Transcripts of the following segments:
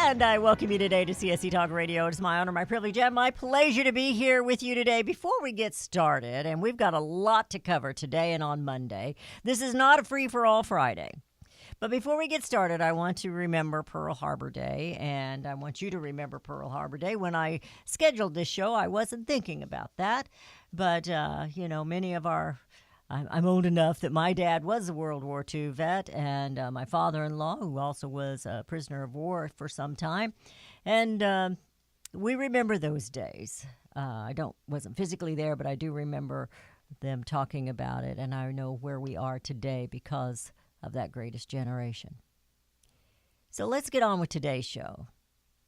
And I welcome you today to CSC Talk Radio. It's my honor, my privilege, and my pleasure to be here with you today. Before we get started, and we've got a lot to cover today and on Monday, this is not a free-for-all Friday. But before we get started, I want to remember Pearl Harbor Day, and I want you to remember Pearl Harbor Day. When I scheduled this show, I wasn't thinking about that. But, many of our... I'm old enough that my dad was a World War II vet, and my father-in-law, who also was a prisoner of war for some time. And we remember those days. Wasn't physically there, but I do remember them talking about it, and I know where we are today because of that greatest generation. So let's get on with today's show.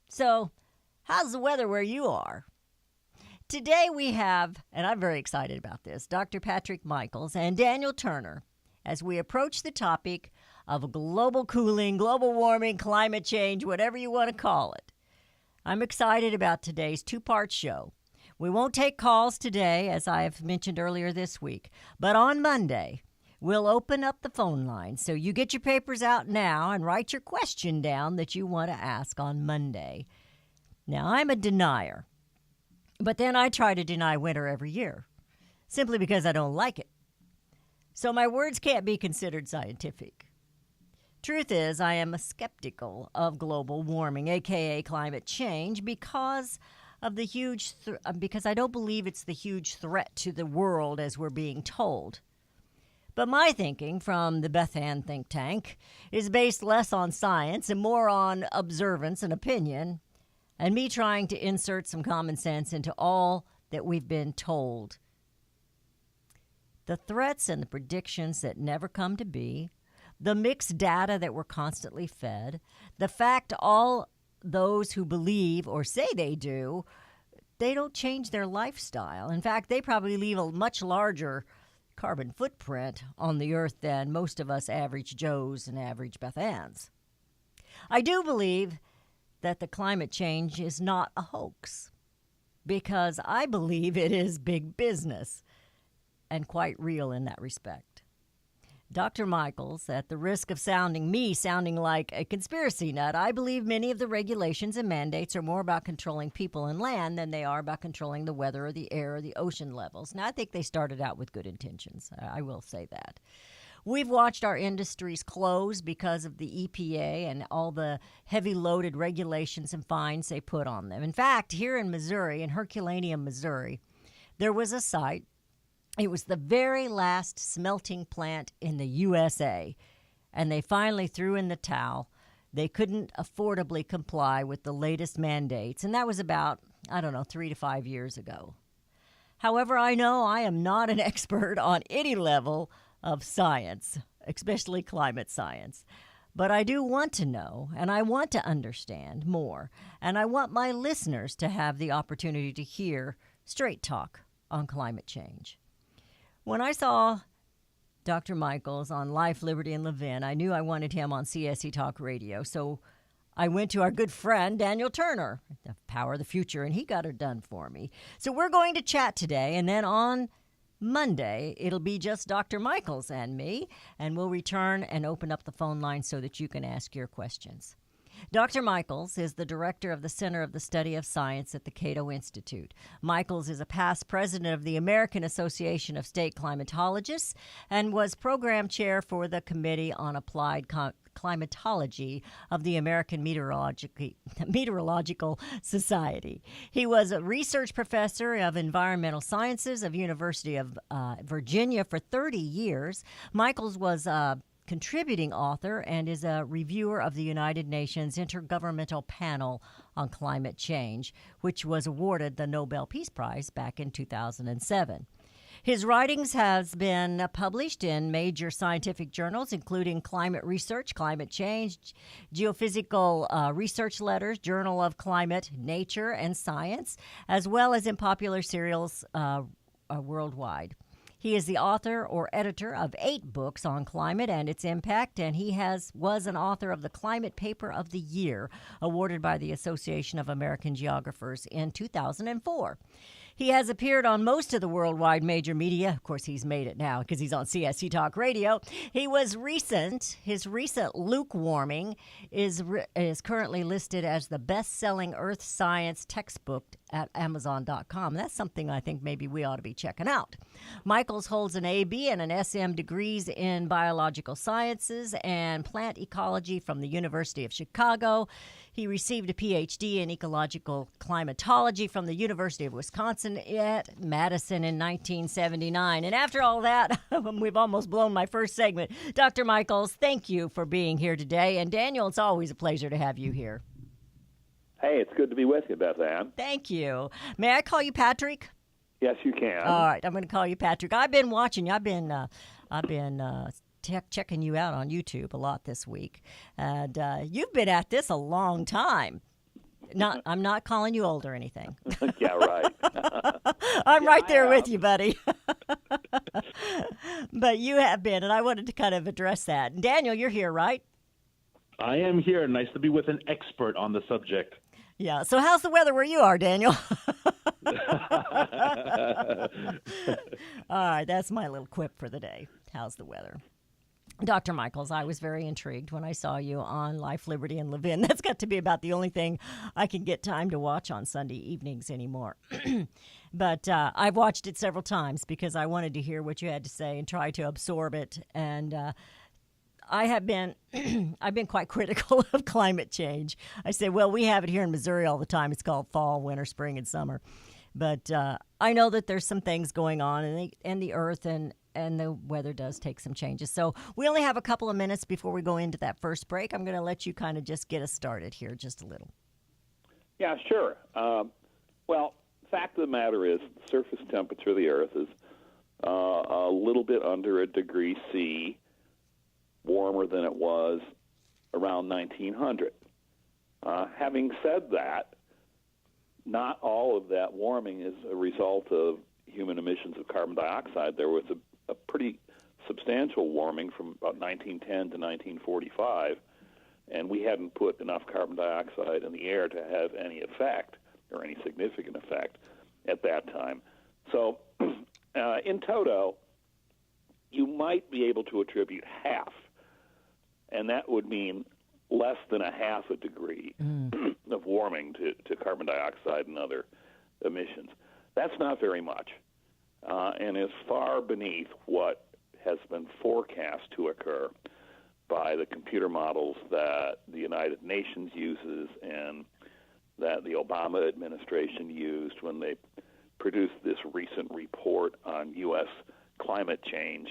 So, how's the weather where you are? Today we have, and I'm very excited about this, Dr. Patrick Michaels and Daniel Turner as we approach the topic of global cooling, global warming, climate change, whatever you want to call it. I'm excited about today's two-part show. We won't take calls today, as I have mentioned earlier this week, but on Monday, we'll open up the phone line. So you get your papers out now and write your question down that you want to ask on Monday. Now, I'm a denier. But then I try to deny winter every year, simply because I don't like it. So my words can't be considered scientific. Truth is, I am skeptical of global warming, aka climate change, because of the because I don't believe it's the huge threat to the world as we're being told. But my thinking from the Beth think tank is based less on science and more on observance and opinion, and me trying to insert some common sense into all that we've been told. The threats and the predictions that never come to be, the mixed data that we're constantly fed, the fact all those who believe or say they do, they don't change their lifestyle. In fact, they probably leave a much larger carbon footprint on the earth than most of us average Joes and average Beth Anns. I do believe that the climate change is not a hoax, because I believe it is big business and quite real in that respect. Dr. Michaels, at the risk of sounding like a conspiracy nut, I believe many of the regulations and mandates are more about controlling people and land than they are about controlling the weather or the air or the ocean levels. Now, I think they started out with good intentions. I will say that. We've watched our industries close because of the EPA and all the heavy loaded regulations and fines they put on them. In fact, here in Missouri, in Herculaneum, Missouri, there was a site. It was the very last smelting plant in the USA, and they finally threw in the towel. They couldn't affordably comply with the latest mandates, and that was about, 3 to 5 years ago. However, I know I am not an expert on any level of science, especially climate science. But I do want to know, and I want to understand more, and I want my listeners to have the opportunity to hear straight talk on climate change. When I saw Dr. Michaels on Life, Liberty, and Levin, I knew I wanted him on CSC Talk Radio, so I went to our good friend, Daniel Turner, the Power of the Future, and he got it done for me. So we're going to chat today, and then on Monday, it'll be just Dr. Michaels and me, and we'll return and open up the phone line so that you can ask your questions. Dr. Michaels is the director of the Center of the Study of Science at the Cato Institute. Michaels is a past president of the American Association of State Climatologists and was program chair for the Committee on Applied Climatology of the American Meteorological Society. He was a research professor of environmental sciences of University of Virginia for 30 years. Michaels was a contributing author and is a reviewer of the United Nations Intergovernmental Panel on Climate Change, which was awarded the Nobel Peace Prize back in 2007. His writings have been published in major scientific journals, including Climate Research, Climate Change, Geophysical Research Letters, Journal of Climate, Nature, and Science, as well as in popular serials worldwide. He is the author or editor of 8 books on climate and its impact, and he was an author of the Climate Paper of the Year, awarded by the Association of American Geographers in 2004. He has appeared on most of the worldwide major media. Of course, he's made it now because he's on CSC Talk Radio. His recent Lukewarming is currently listed as the best-selling earth science textbook at Amazon.com. That's something I think maybe we ought to be checking out. Michaels holds an AB and an SM degrees in biological sciences and plant ecology from the University of Chicago. He received a PhD in ecological climatology from the University of Wisconsin at Madison in 1979. And after all that, we've almost blown my first segment. Dr. Michaels, thank you for being here today. And Daniel, it's always a pleasure to have you here. Hey, it's good to be with you, Beth Ann. Thank you. May I call you Patrick? Yes, you can. All right, I'm going to call you Patrick. I've been watching you. I've been checking you out on YouTube a lot this week, and you've been at this a long time. I'm not calling you old or anything. Yeah, right. I'm right there with you, buddy. But you have been, and I wanted to kind of address that. And Daniel, you're here, right? I am here. Nice to be with an expert on the subject. Yeah. So how's the weather where you are, Daniel? All right. That's my little quip for the day. How's the weather? Dr. Michaels, I was very intrigued when I saw you on Life, Liberty, and Levin. That's got to be about the only thing I can get time to watch on Sunday evenings anymore. But I've watched it several times because I wanted to hear what you had to say and try to absorb it. And I've been quite critical of climate change. I say, well, we have it here in Missouri all the time. It's called fall, winter, spring, and summer. But I know that there's some things going on in the earth, and the weather does take some changes. So we only have a couple of minutes before we go into that first break. I'm going to let you kind of just get us started here just a little. Yeah, sure. Well, fact of the matter is the surface temperature of the earth is a little bit under a degree C warmer than it was around 1900. Having said that, not all of that warming is a result of human emissions of carbon dioxide. There was a pretty substantial warming from about 1910 to 1945, and we hadn't put enough carbon dioxide in the air to have any effect or any significant effect at that time. So in toto, you might be able to attribute half, and that would mean less than a half a degree of warming to carbon dioxide and other emissions. That's not very much, and is far beneath what has been forecast to occur by the computer models that the United Nations uses and that the Obama administration used when they produced this recent report on U.S. climate change.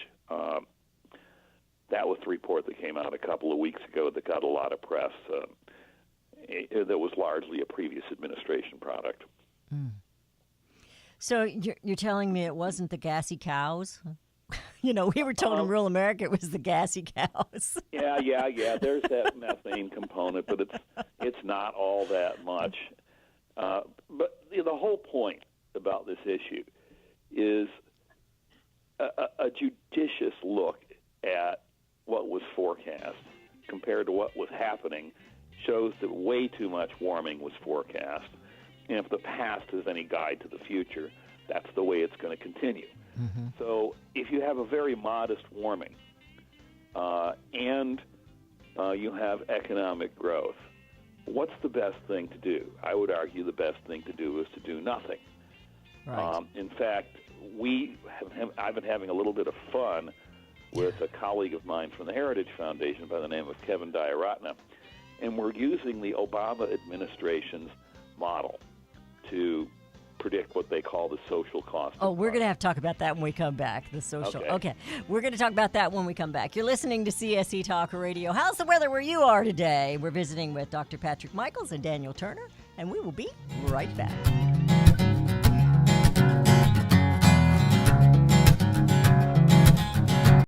That was the report that came out a couple of weeks ago that got a lot of press. That was largely a previous administration product. So you're telling me it wasn't the gassy cows? You know, we were told in rural America it was the gassy cows. Yeah. There's that methane component, but it's not all that much. But the whole point about this issue is a judicious look at what was forecast compared to what was happening shows that way too much warming was forecast. And if the past is any guide to the future, that's the way it's going to continue. Mm-hmm. So if you have a very modest warming and you have economic growth, what's the best thing to do? I would argue the best thing to do is to do nothing. Right. In fact, I've been having a little bit of fun with a colleague of mine from the Heritage Foundation by the name of Kevin Diaratna, and we're using the Obama administration's model to predict what they call the social cost. Oh, we're going to have to talk about that when we come back, the social. Okay. We're going to talk about that when we come back. You're listening to CSC Talk Radio. How's the weather where you are today? We're visiting with Dr. Patrick Michaels and Daniel Turner, and we will be right back.